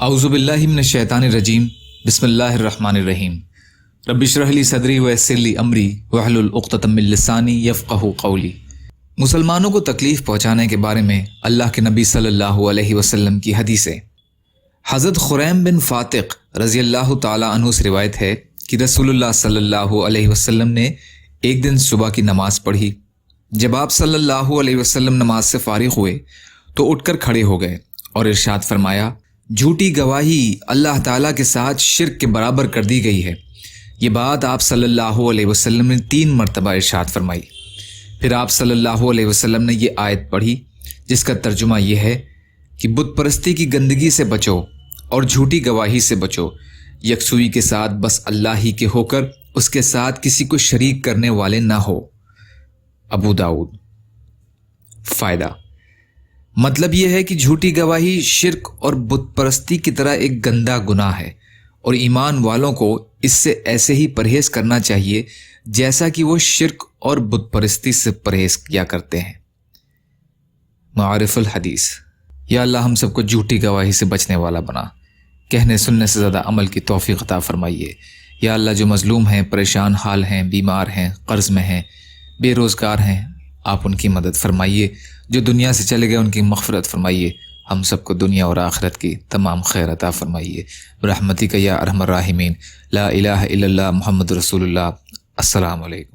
اعوذ باللہ من الشیطان الرجیم بسم اللہ الرحمن الرحیم رب اشرح لی صدری ویسر لی امری واحلل عقدۃ من لسانی یفقہوا قولی۔ مسلمانوں کو تکلیف پہنچانے کے بارے میں اللہ کے نبی صلی اللہ علیہ وسلم کی حدیث ہے۔ حضرت خریم بن فاتق رضی اللہ تعالی عنہ سے روایت ہے کہ رسول اللہ صلی اللہ علیہ وسلم نے ایک دن صبح کی نماز پڑھی۔ جب آپ صلی اللہ علیہ وسلم نماز سے فارغ ہوئے تو اٹھ کر کھڑے ہو گئے اور ارشاد فرمایا، جھوٹی گواہی اللہ تعالیٰ کے ساتھ شرک کے برابر کر دی گئی ہے۔ یہ بات آپ صلی اللہ علیہ وسلم نے 3 مرتبہ ارشاد فرمائی۔ پھر آپ صلی اللہ علیہ وسلم نے یہ آیت پڑھی جس کا ترجمہ یہ ہے کہ بت پرستی کی گندگی سے بچو اور جھوٹی گواہی سے بچو، یکسوئی کے ساتھ بس اللہ ہی کے ہو کر اس کے ساتھ کسی کو شریک کرنے والے نہ ہو۔ ابو داؤد۔ فائدہ: مطلب یہ ہے کہ جھوٹی گواہی شرک اور بت پرستی کی طرح ایک گندا گناہ ہے اور ایمان والوں کو اس سے ایسے ہی پرہیز کرنا چاہیے جیسا کہ وہ شرک اور بت پرستی سے پرہیز کیا کرتے ہیں۔ معارف الحدیث۔ یا اللہ ہم سب کو جھوٹی گواہی سے بچنے والا بنا، کہنے سننے سے زیادہ عمل کی توفیق عطا فرمائیے۔ یا اللہ جو مظلوم ہیں، پریشان حال ہیں، بیمار ہیں، قرض میں ہیں، بے روزگار ہیں، آپ ان کی مدد فرمائیے۔ جو دنیا سے چلے گئے ان کی مغفرت فرمائیے۔ ہم سب کو دنیا اور آخرت کی تمام خیر عطا فرمائیے برحمتک یا ارحم الراحمین۔ لا الہ الا اللہ محمد رسول اللہ۔ السلام علیکم۔